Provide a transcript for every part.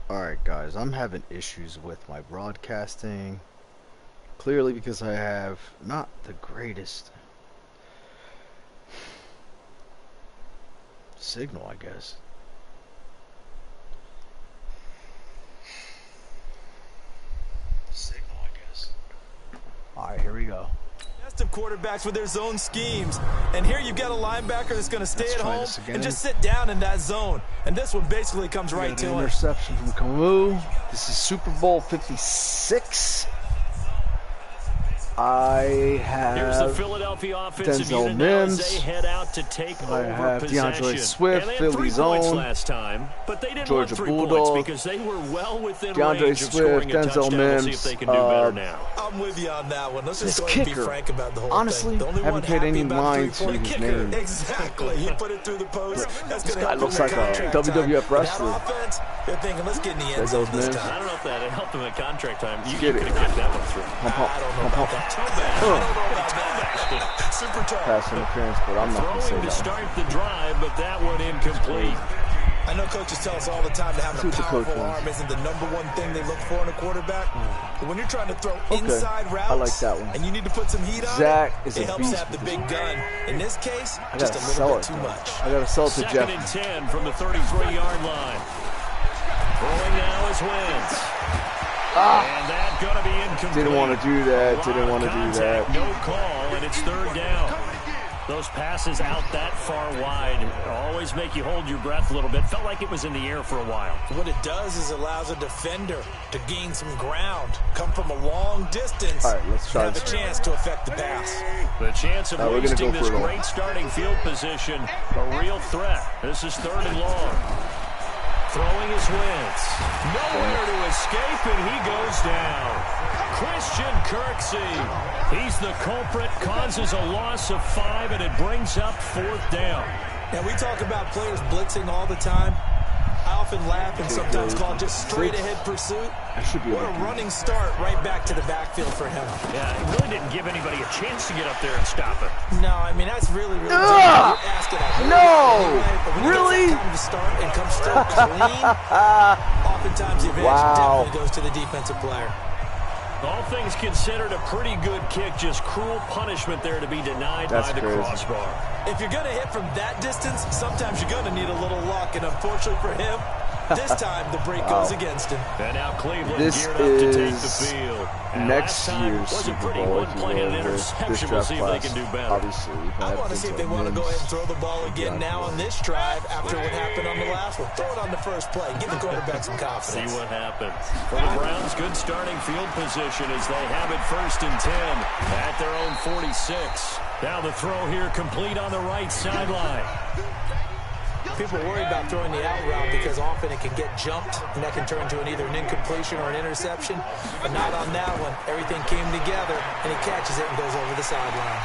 Alright guys, I'm having issues with my broadcasting. Clearly because I have not the greatest signal, I guess. Alright, here we go. Best of quarterbacks with their zone schemes. And here you've got a linebacker that's going to stay at home and just sit down in that zone. And this one basically comes right to it. Interception from Camus. This is Super Bowl 56. I have Here's the Philadelphia offensive Denzel unit now as Mims. they head out to take I over have possession. DeAndre Swift, and they had 3 Philly's points own. last time, but they didn't Georgia want 3 Bulldog. points because they were well within DeAndre range of scoring Swift, a Denzel touchdown. We'll see Mims, if they can do better now. I'm with you on that one. Let's This just go ahead and be kicker, frank about the whole honestly, thing. The only haven't one paid happy any about mind to three-point his kicker. name. Exactly. He put it through the post. That's This going to guy help looks him like in a contract WWF time. wrestler. That offense, they're thinking, let's get in the There end zone goes this Mims. time. I don't know if that helped him at contract time. You Get could it. have kept that one through. I don't know about that. I don't know about that. Super tough. Pass interference, but I'm not going to say Throwing to that. start the drive, but that one incomplete. I know coaches tell us all the time that having a See what the coach powerful wants. arm isn't the #1 thing they look for in a quarterback. But when you're trying to throw inside routes, I like that one. and you need to put some heat on Zach it, is it a helps beast to have the with big this gun. In this case, I just gotta a sell little it. bit too though. much. I gotta sell it to Second Jeff. and 10 from the 33-yard line. Throwing now is Wentz. And that's going to be incomplete. Didn't want to do that. A lot Didn't want of to do contact, that. No call, and it's 3rd down. Those passes out that far wide always make you hold your breath a little bit. Felt like it was in the air for a while. What it does is allows a defender to gain some ground, come from a long distance, All right, let's try and have this. a chance to affect the pass. The chance of We're gonna wasting go this for it all. great starting field position, a real threat. This is 3rd and long. Throwing his Wentz. Nowhere to escape, and he goes down. Christian Kirksey. He's the culprit, causes a loss of 5, and it brings up 4th down. And we talk about players blitzing all the time. I often laugh and sometimes call it just straight-ahead pursuit. I should be What able a to do running start right back to the backfield for him. Yeah, it really didn't give anybody a chance to get up there and stop it. No, I mean, that's really tough. Ah! You're asking a No! anyway, but when he Really? gets that time to start and comes still clean, oftentimes the advantage Wow. definitely goes to the defensive player. All things considered, a pretty good kick, just cruel punishment there to be denied That's by the crazy. crossbar. If you're going to hit from that distance, sometimes you're going to need a little luck, and unfortunately for him, this time the break goes against him. And now Cleveland This geared up to take the is field. And next last time year's was a Super pretty Bowl. one play and an interception. We'll see if they can do better. Obviously, I want to see if they want to go ahead and throw the ball again now on this drive after what happened on the last one. Throw it on the first play. Give the quarterback some confidence. See what happens. For the Browns, good starting field position as they have it 1st and 10 at their own 46. Now the throw here complete on the right sideline. People worry about throwing the out route because often it can get jumped, and that can turn to either an incompletion or an interception. But not on that one. Everything came together, and he catches it and goes over the sideline.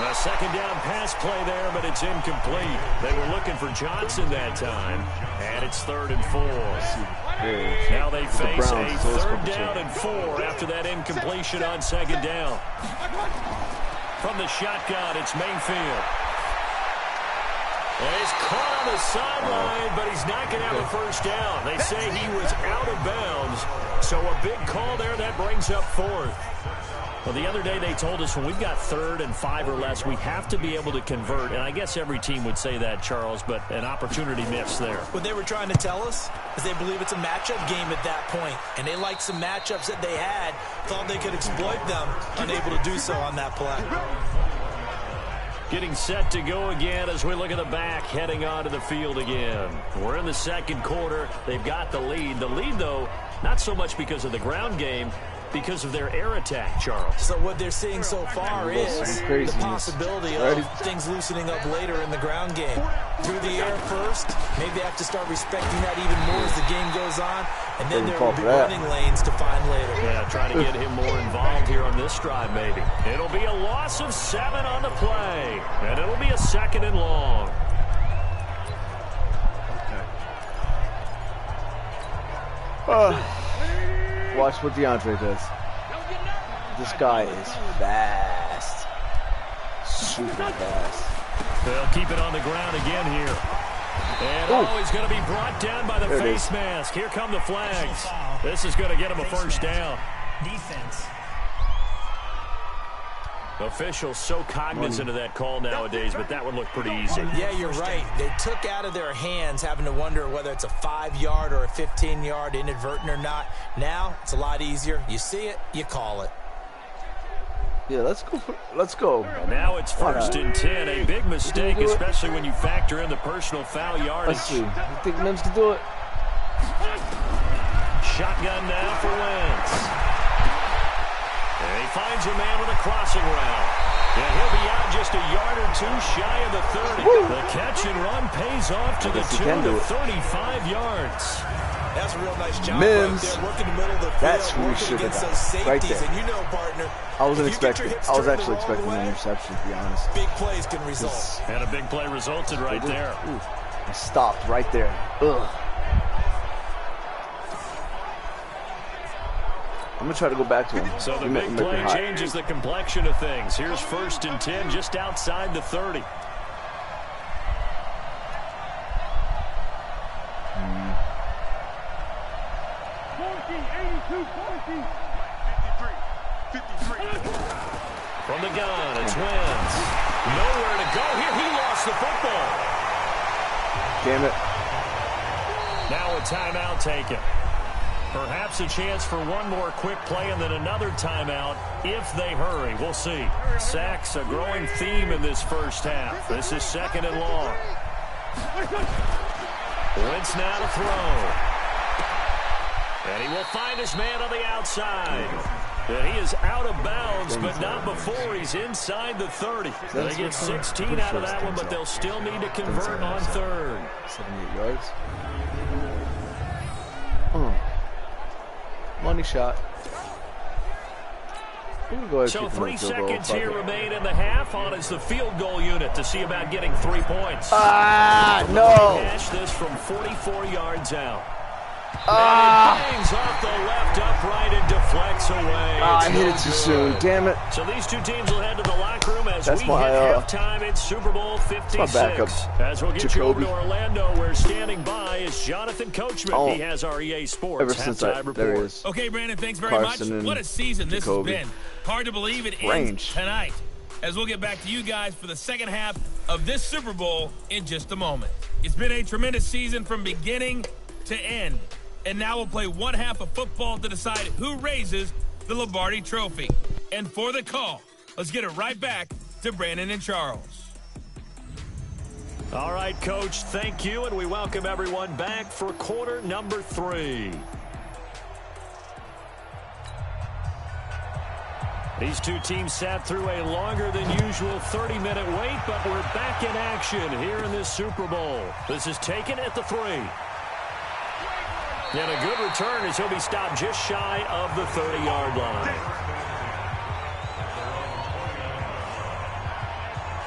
A 2nd down pass play there, but it's incomplete. They were looking for Johnson that time, and it's 3rd and 4. Now they face a 3rd down and 4 after that incompletion on 2nd down. From the shotgun, it's Mayfield. Well, he's caught on the sideline, but he's not going to have a 1st down. They say he was out of bounds, so a big call there that brings up 4th. Well, the other day they told us when we've got 3rd and 5 or less, we have to be able to convert. And I guess every team would say that, Charles, but an opportunity missed there. What they were trying to tell us is they believe it's a matchup game at that point, and they liked some matchups that they had, thought they could exploit them, unable to do so on that play. Getting set to go again as we look at the back, heading onto the field again. We're in the 2nd quarter. They've got the lead. The lead, though, not so much because of the ground game, because of their air attack, Charles. So what they're seeing so far is the possibility of things loosening up later in the ground game. Through the air first, maybe they have to start respecting that even more as the game goes on, and then there will be running lanes to find later. Yeah, trying to get him more involved here on this drive, maybe. It'll be a loss of 7 on the play, and it'll be a 2nd and long. Watch what DeAndre does. This guy is fast. Super fast. They'll keep it on the ground again here. And he's going to be brought down by the face mask. Here come the flags. This is going to get him a first down. Defense. Officials so cognizant of that call nowadays, but that one looked pretty easy. Yeah, you're right. They took out of their hands having to wonder whether it's a 5-yard or a 15-yard, inadvertent or not. Now, it's a lot easier. You see it, you call it. Yeah, let's go. Now it's 1st and 10. A big mistake, especially when you factor in the personal foul yardage. Let's see. You think Mims can do it? Shotgun now for Wentz. And he finds a man with a crossing route. And he'll be out just a yard or two shy of the 30. Woo! The catch and run pays off to the tune of 35 yards. That's a real nice job. Mims, right there, working the middle of the field, that's who we should have done. Right there. And you know, partner, I was actually expecting an interception, to be honest. Big plays can result. And a big play resulted right there. I stopped right there. Ugh. I'm going to try to go back to him. So the big play changes the complexion of things. Here's 1st and 10 just outside the 30. From the gun, it's Wentz. Nowhere to go here. He lost the football. Damn it. Now a timeout taken. Perhaps a chance for one more quick play and then another timeout if they hurry. We'll see. Sacks, a growing theme in this first half. This is 2nd and long. Wentz now to throw. And he will find his man on the outside. And he is out of bounds, but not before he's inside the 30. They get 16 out of that one, but they'll still need to convert on 3rd. 78 yards. Money shot. So 3 seconds here remain in the half. On is the field goal unit to see about getting 3 points. No. Cash this from 44 yards out. Bangs off the left upright and deflects away. I hit it too soon. Damn it. So these two teams will head to the locker room as we hit halftime in Super Bowl 56. As we'll get you over to Orlando, where standing by is Jonathan Coachman. He has our EA Sports halftime report. Okay, Brandon, thanks very much. What a season this has been. Hard to believe it ends tonight. As we'll get back to you guys for the second half of this Super Bowl in just a moment. It's been a tremendous season from beginning to end. And now we'll play one half of football to decide who raises the Lombardi Trophy. And for the call, let's get it right back to Brandon and Charles. All right, Coach, thank you, and we welcome everyone back for quarter number 3. These two teams sat through a longer than usual 30-minute wait, but we're back in action here in this Super Bowl. This is taken at the 3. And a good return as he'll be stopped just shy of the 30-yard line.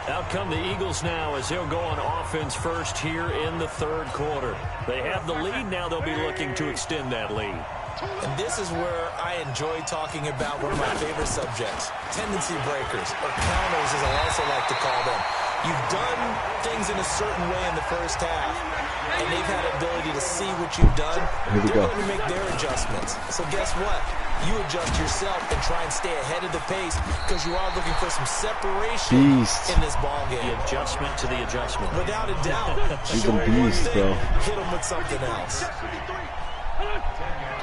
Out come the Eagles now as they'll go on offense first here in the 3rd quarter. They have the lead. Now they'll be looking to extend that lead. And this is where I enjoy talking about one of my favorite subjects, tendency breakers, or counters as I also like to call them. You've done things in a certain way in the first half, and they've had an ability to see what you've done. They're going to make their adjustments. So guess what? You adjust yourself and try and stay ahead of the pace because you are looking for some separation in this ball game. The adjustment to the adjustment. Without a doubt. He's a beast, bro. Hit him with something else.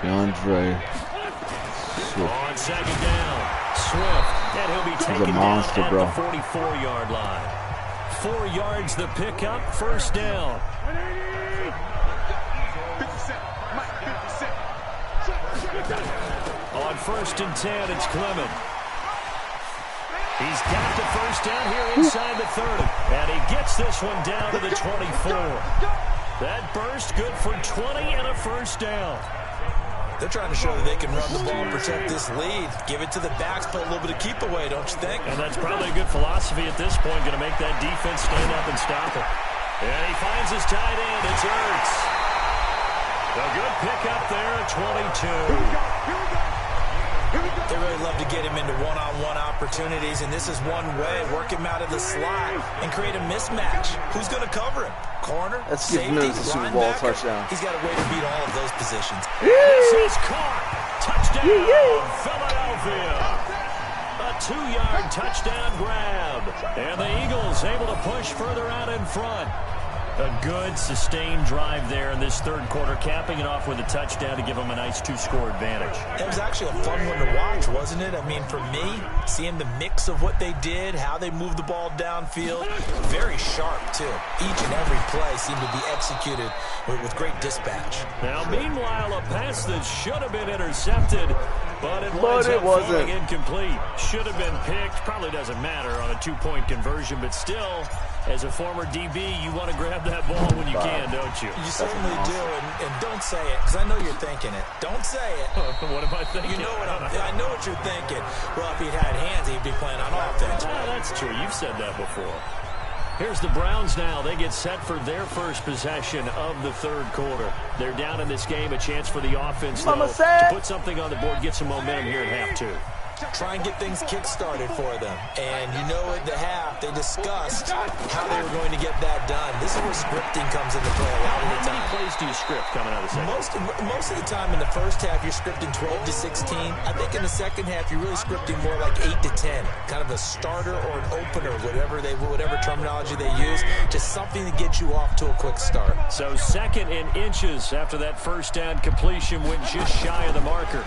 DeAndre Swift. On 2nd down, Swift. And he'll be taken down at the 44-yard line. 4 yards the pickup, 1st down. On 1st and 10, it's Clement. He's got the 1st down here inside the 30. And he gets this one down to the 24. That burst good for 20 and a 1st down. They're trying to show that they can run the ball and protect this lead. Give it to the backs, put a little bit of keep away, don't you think? And that's probably a good philosophy at this point, going to make that defense stand up and stop it. And he finds his tight end. It's Ertz. A good pickup there at 22. They really love to get him into one-on-one opportunities, and this is one way. Work him out of the slot and create a mismatch. Who's going to cover him? corner, let's give him the Super Bowl touchdown. He's got a way to beat all of those positions. This is caught. Touchdown, Philadelphia. A 2-yard touchdown grab. And the Eagles able to push further out in front. A good, sustained drive there in this third quarter, capping it off with a touchdown to give them a nice 2-score advantage. It was actually a fun one to watch, wasn't it? I mean, for me, seeing the mix of what they did, how they moved the ball downfield, very sharp, too. Each and every play seemed to be executed with great dispatch. Now, meanwhile, a pass that should have been intercepted, but it wasn't incomplete. Should have been picked. Probably doesn't matter on a 2-point conversion, but still, as a former DB, you want to grab that ball when you can, don't you? You certainly do, and don't say it, because I know you're thinking it. Don't say it. What am I thinking? You know what I know what you're thinking. Well, if he'd had hands, he'd be playing on offense. That's true. You've said that before. Here's the Browns now. They get set for their first possession of the third quarter. They're down in this game. A chance for the offense, though, to put something on the board, get some momentum here at half 2. Try and get things kick-started for them. And you know at the half, they discussed how they were going to get that done. This is where scripting comes into play a lot of the time. How many plays do you script coming out of the second? Most of the time in the first half, you're scripting 12 to 16. I think in the second half, you're really scripting more like 8 to 10. Kind of a starter or an opener, whatever terminology they use. Just something to get you off to a quick start. So second in inches after that first down completion went just shy of the marker.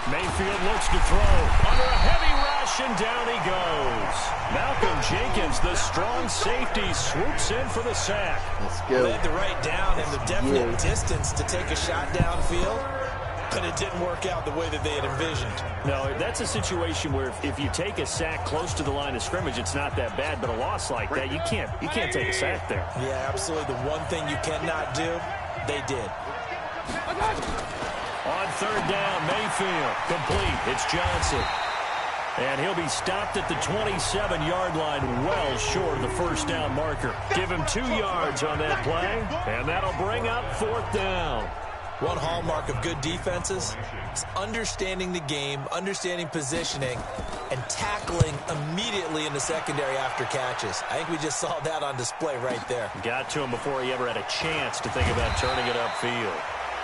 Mayfield looks to throw. Under a heavy rush, and down he goes. Malcolm Jenkins, the strong safety, swoops in for the sack. Let's go. Led the right down and the definite distance to take a shot downfield, but it didn't work out the way that they had envisioned. No, that's a situation where if you take a sack close to the line of scrimmage, it's not that bad, but a loss like that, you can't take a sack there. Yeah, absolutely. The one thing you cannot do, they did. On third down, Mayfield, complete. It's Johnson. And he'll be stopped at the 27-yard line, well short of the first down marker. Give him 2 yards on that play, and that'll bring up fourth down. One hallmark of good defenses is understanding the game, understanding positioning, and tackling immediately in the secondary after catches. I think we just saw that on display right there. Got to him before he ever had a chance to think about turning it upfield.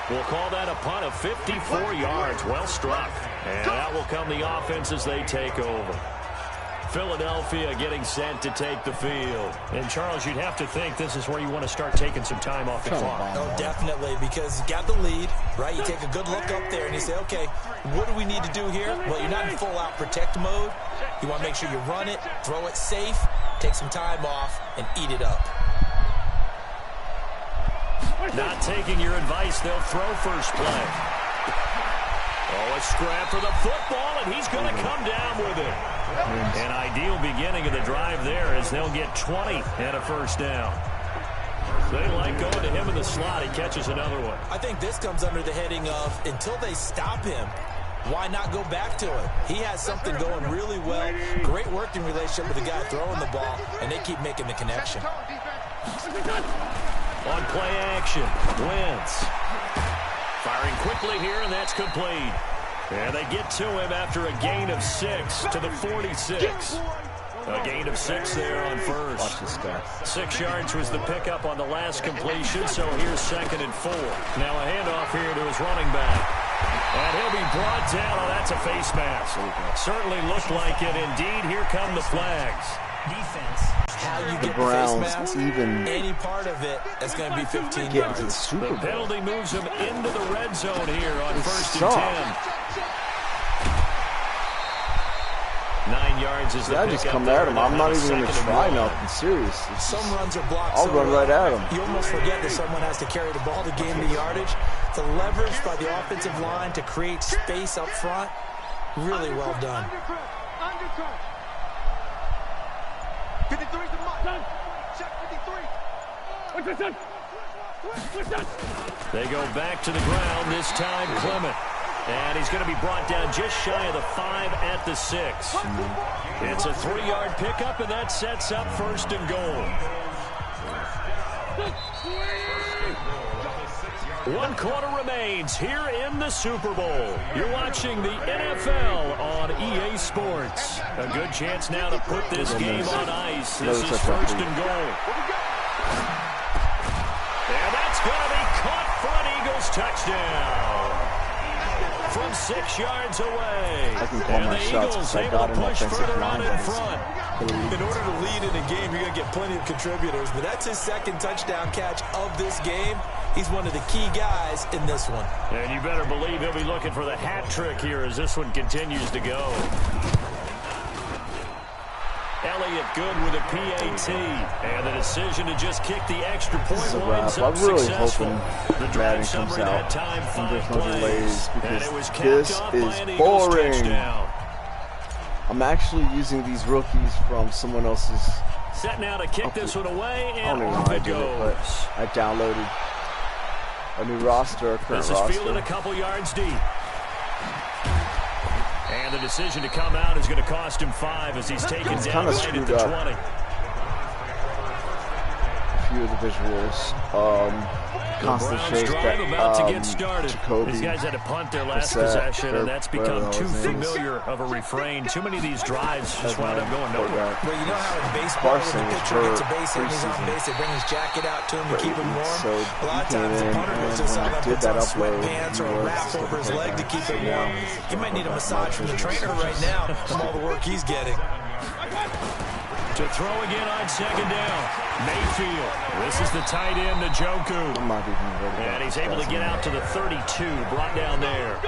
We'll call that a punt of 54 yards. Well struck. And out will come the offense as they take over. Philadelphia getting set to take the field. And, Charles, you'd have to think this is where you want to start taking some time off the clock. Oh, definitely, because you got the lead, right? You take a good look up there and you say, okay, what do we need to do here? Well, you're not in full-out protect mode. You want to make sure you run it, throw it safe, take some time off, and eat it up. Not taking your advice, they'll throw first play. Oh, a scrap for the football, and he's going to come down with it. An ideal beginning of the drive there as they'll get 20 and a first down. They like going to him in the slot. He catches another one. I think this comes under the heading of until they stop him, why not go back to him? He has something going really well. Great working relationship with the guy throwing the ball, and they keep making the connection. On play action, Wentz. Firing quickly here, and that's complete. And they get to him after a gain of 6 to the 46. A gain of 6 there on first. Watch this guy. 6 yards was the pickup on the last completion, so here's 2nd and 4. Now a handoff here to his running back. And he'll be brought down. Oh, that's a face mask. Certainly looked like it. Indeed, here come the flags. Defense. How you get the Browns face mask, even any part of it, that's going to be 15 get yards. to the Super Bowl. Penalty moves him into the red zone here on 1st and 10. 9 yards is the pickup. I just come at him. I'm not even going to try nothing serious. Some runs are blocked. I'll run right at him. You almost forget that someone has to carry the ball to gain the yardage. The leverage by the offensive line to create space up front, really well done. They go back to the ground, this time Clement. And he's going to be brought down just shy of the 5 at the 6. It's a 3-yard pickup, and that sets up 1st and goal. 1 quarter remains here in the Super Bowl. You're watching the NFL on EA Sports. A good chance now to put this game on ice. This is 1st and goal. touchdown. From 6 yards away. I can call my shots because I got an offensive line in front. In order to lead in a game, you're going to get plenty of contributors, but that's his second touchdown catch of this game. He's one of the key guys in this one. And you better believe he'll be looking for the hat trick here as this one continues to go. Elliott good with a PAT, and the decision to just kick the extra point winds up successful. The drive comes out, and there's no delays because this is boring. I'm actually using these rookies from someone else's. Set now to kick this one away, and I don't even know how I did it, but I downloaded a new roster, a current roster. This is fielded a couple yards deep. And the decision to come out is going to cost him 5 as he's taken down right at the 20. A few of the visuals. Constant shake that about to get started. Jacoby, these guys had to punt their last possession, and that's become too familiar of a refrain. Too many of these drives just wound up going nowhere. Well, you know how in baseball, when the pitcher gets a base hit and he's on base, they bring his jacket out to him to keep him warm. So a lot of times the punter goes inside and puts on sweatpants or a wrap over his leg to keep him warm. He might need a massage from the trainer right now from all the work he's getting. To throw again on second down. Mayfield. This is the tight end, Njoku. And he's able to get out to the 32. Brought down there.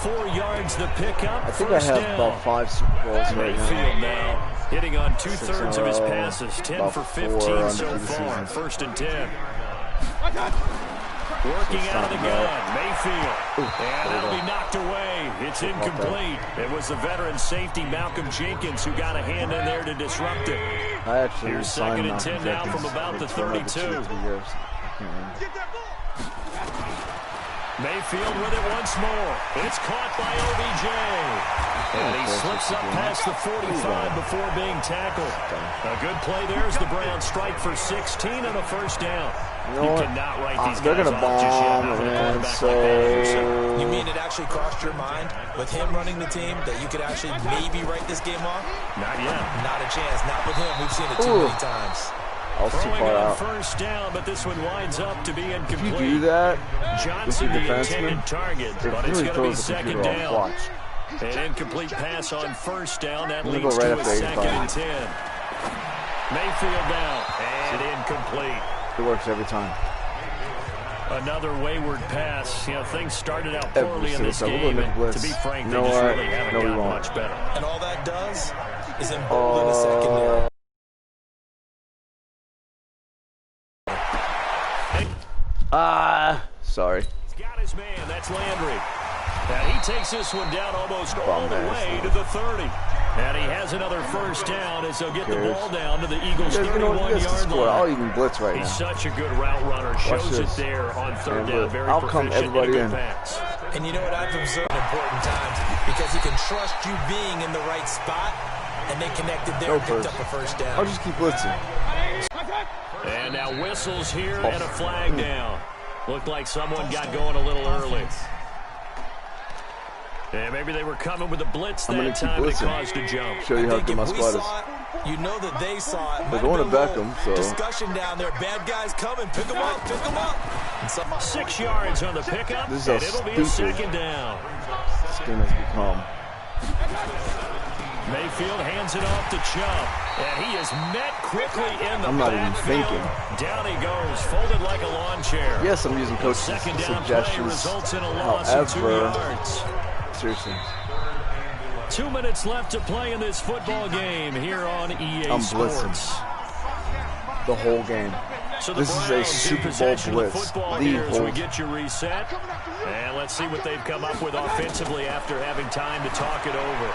4 yards the pickup. I think I have about 5 Super Bowls right Mayfield now hitting on 2/3 of his passes. 10 for 15 so far. 1st and 10. Working out of the gun, Mayfield, and that'll be knocked away. It's incomplete. It was the veteran safety, Malcolm Jenkins, who got a hand in there to disrupt it. Here's 2nd and 10 now from about the 32. Mayfield with it once more. It's caught by OBJ. And he slips up past the 45 before being tackled. A good play there as the Browns strike for 16 and a 1st down. You cannot write these guys off just yet. And so you mean it actually crossed your mind with him running the team that you could actually maybe write this game off? Not yet. Not a chance. Not with him. We've seen it too many times. Throwing on 1st down, but this one winds up to be incomplete. If you do that, Johnson the intended target, but it's going to be 2nd down. An incomplete pass on 1st down. That leads to a 2nd and 10. Mayfield down and incomplete. It works every time. Another wayward pass. You know, things started out poorly in this game, and to be frank, they just really haven't gotten much better. And all that does is embolden a secondary. Sorry. He's got his man. That's Landry. And he takes this one down almost all the way to the 30. And he has another 1st down as they'll get the ball down to the Eagles' 31-yard line. I'll even blitz right now. He's such a good route runner. Shows it there on 3rd down. Very proficient in a good pass. And you know what I've observed in important times? Because he can trust you being in the right spot, and they connected there and picked up a 1st down. I'll just keep blitzing. And now whistles here and a flag down. Looked like someone got going a little early. Yeah, maybe they were coming with a blitz that time and it caused a jump. Show you how good my squad is. You know that they saw it. They're going to Beckham, so. Discussion down there. Bad guys coming. Pick them up. Pick them up. 6 yards on the pickup, and it'll be a 2nd down. This game has become. Mayfield hands it off to Chubb, and he is met quickly in the I'm not even thinking. Down he goes, folded like a lawn chair. Yes, I'm using coach's suggestions. Results in a loss of 2 yards. Seriously. 2 minutes left to play in this football game here on EA I'm Sports. Blitzing the whole game. So this is a Super Bowl blitz. As we get you reset, and let's see what they've come up with offensively after having time to talk it over.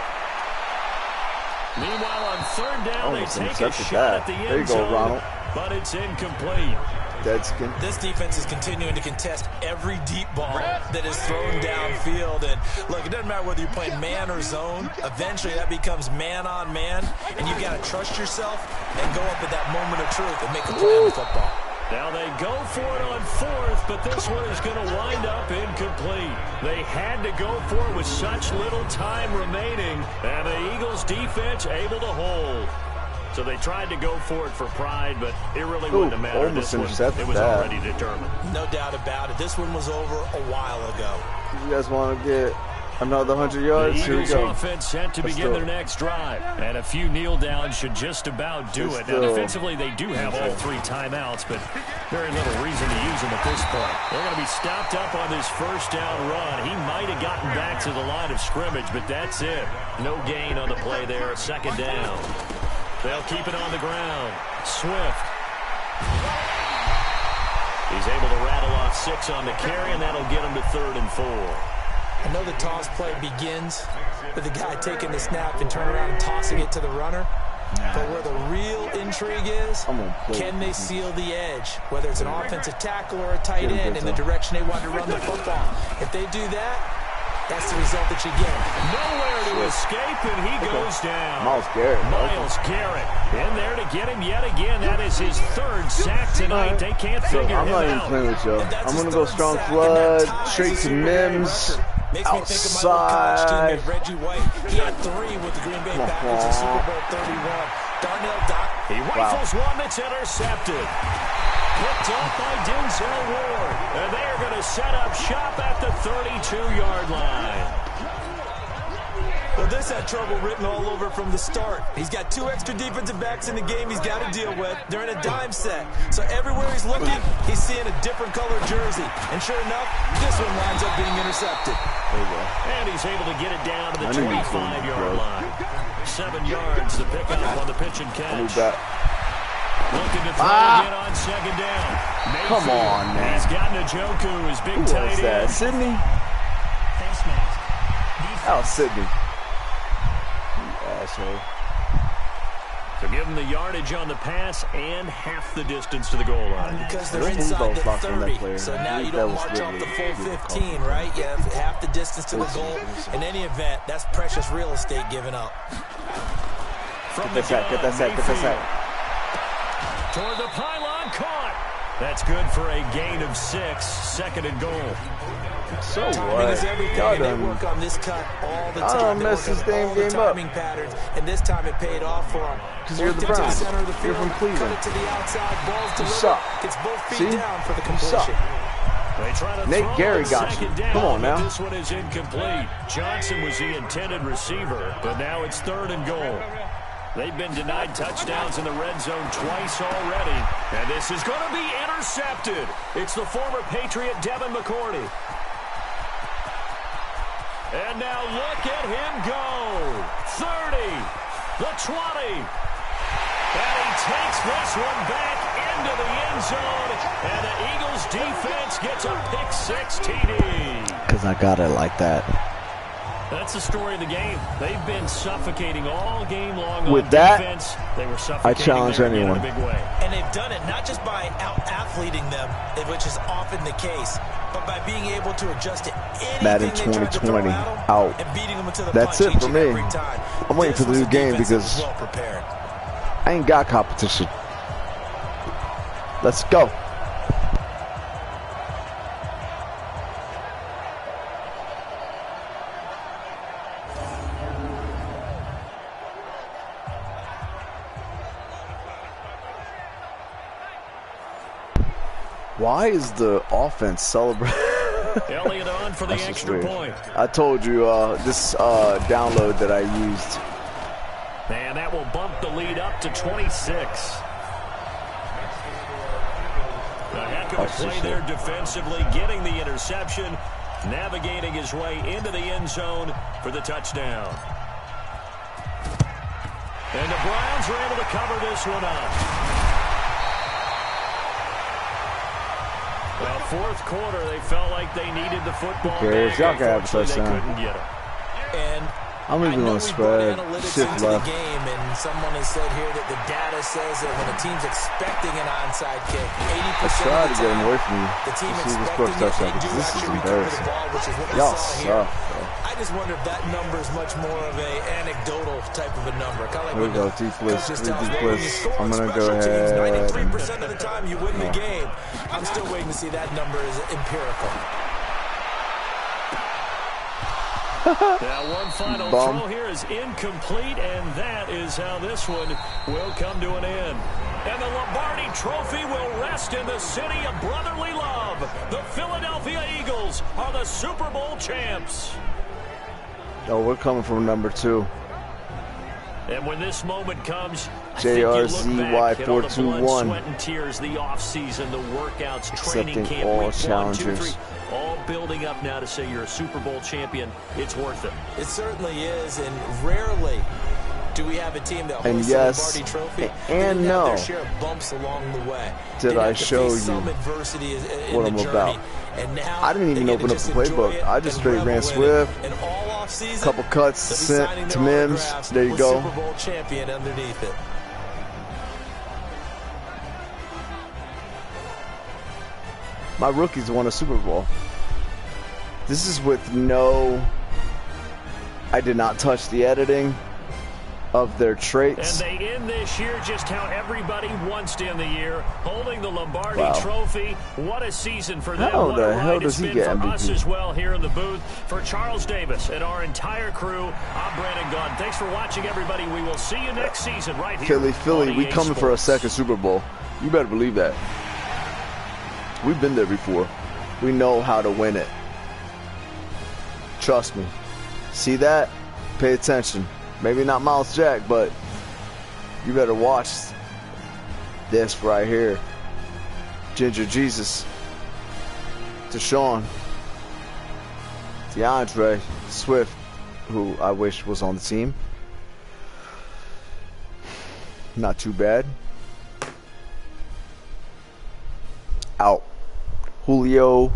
Meanwhile, on 3rd down, they take a shot at the end zone, Ronald. But it's incomplete. Deadskin. This defense is continuing to contest every deep ball that is thrown downfield. And look, it doesn't matter whether you're playing man or zone. Eventually, that becomes man on man, and you got to trust yourself and go up at that moment of truth and make a play on the football. Now they go for it on 4th, but this one is going to wind up incomplete. They had to go for it with such little time remaining, and the Eagles defense able to hold. So they tried to go for it for pride, but it really wouldn't have mattered. This one, it was already determined. No doubt about it. This one was over a while ago. You guys want to get another 100 yards? The Here we go. Offense set to begin their next drive. And a few kneel downs should just about do it. Now, defensively, they do have all 3 timeouts, but very little reason to use them at this point. They're going to be stopped up on this first down run. He might have gotten back to the line of scrimmage, but that's it. No gain on the play there. Second down. They'll keep it on the ground. Swift. He's able to rattle off 6 on the carry, and that'll get him to 3rd and 4. I know the toss play begins with the guy taking the snap and turning around and tossing it to the runner. But where the real intrigue is, can they seal the edge? Whether it's an offensive tackle or a tight end in the direction they want to run the football. If they do that, that's the result that you get. Nowhere to escape, and he goes down. Myles Garrett. Myles Garrett in there to get him yet again. That is his 3rd sack tonight. They can't figure him out. I'm not even playing with you. I'm going to go strong flood, straight to Mims. Makes me think of my old college teammate, Reggie White. He had 3 with the Green Bay Packers in Super Bowl 31. Darnell Doc. He rifles one that's intercepted. Picked up by Denzel Ward. And they are going to set up shop at the 32-yard line. Well, this had trouble written all over from the start. He's got 2 extra defensive backs in the game he's got to deal with. They're in a dime set. So everywhere he's looking, he's seeing a different color jersey. And sure enough, this one winds up being intercepted. There you go. And he's able to get it down to the 25-yard line. 7 yards to pick up on the pitch and catch. Looking to throw again on second down. Mayfield. Come on, man. He's got Njoku, his big tight end. That? Sydney? Oh, Sydney. Asshole. So give him the yardage on the pass and half the distance to the goal line. Because they're inside the 30, so now you don't march off the full 15, right? You have half the distance to the goal. In any event, that's precious real estate given up. Get that sack. Toward the pylon, caught. That's good for a gain of 6, 2nd and goal. So timing is everything, and they work on this cut all the time. I don't mess this damn game up. Timing patterns, and this time it paid off for them. Because you're the Browns. You're from Cleveland. Cut it to the outside, balls delivered. Gets both feet down for the completion. They try to Nate Gary got you. Come on now. This one is incomplete. Johnson was the intended receiver, but now it's 3rd and goal. They've been denied touchdowns in the red zone twice already. And this is going to be intercepted. It's the former Patriot Devin McCourty. And now look at him go. 30, the 20. And he takes this one back into the end zone. And the Eagles defense gets a pick-6 TD. Because I got it like that. That's the story of the game. They've been suffocating all game long with on that, defense. They were suffocating. I challenge anyone. In a big way. And they've done it not just by out-athleting them, which is often the case, but by being able to adjust to anything Madden they tried to 2020 throw at them out. And beating them into the That's punch it for me. every time. I'm waiting for the new game because I ain't got competition. Let's go. Why is the offense celebrating? Elliott on for the extra point. I told you this download that I used. And that will bump the lead up to 26. A heck of a play there defensively, getting the interception, navigating his way into the end zone for the touchdown. And the Browns are able to cover this one up. Well, fourth quarter, they felt like they needed the football. Y'all can have a touchdown. They couldn't get it. And I'm even going to spread. Shift left. The game, and someone has said here that the data says that when a team's expecting an onside kick, 80% try to get him away from you. The team expecting it, they do actually recover the ball, which is what we saw here. I just wonder if that number is much more of a anecdotal type of a number. Kind of like here we go, deep blitz. I'm going to go ahead. 93% and, of the time you win the game. I'm still waiting to see that number is empirical. Now one final throw here is incomplete, and that is how this one will come to an end. And the Lombardi Trophy will rest in the city of brotherly love. The Philadelphia Eagles are the Super Bowl champs. Oh, we're coming from number 2. And when this moment comes, JRZY421, sweat and tears, the offseason, the workouts, training camp, all week challengers. 1, 2, 3, all building up now to say you're a Super Bowl champion. It's worth it. It certainly is, and rarely do we have a team that hosts the Lombardi Trophy and no. their share of bumps along the way. Did I show you what I'm about? And now I didn't even open up the playbook. I just straight ran Swift. Couple cuts to Mims. There you go. Super Bowl champion underneath it. My rookies won a Super Bowl. This is with no... I did not touch the editing of their traits. And they end this year just how everybody wants to end the year, holding the Lombardi Trophy. What a season for them. How the hell does he get MVP? For us as well here in the booth. For Charles Davis and our entire crew, I'm Brandon Gunn. Thanks for watching, everybody. We will see you next season right here. Philly, we coming for a second Super Bowl. You better believe that. We've been there before. We know how to win it. Trust me. See that? Pay attention. Maybe not Miles Jack, but you better watch this right here. Ginger Jesus, Deshaun, DeAndre Swift, who I wish was on the team. Not too bad. Out. Julio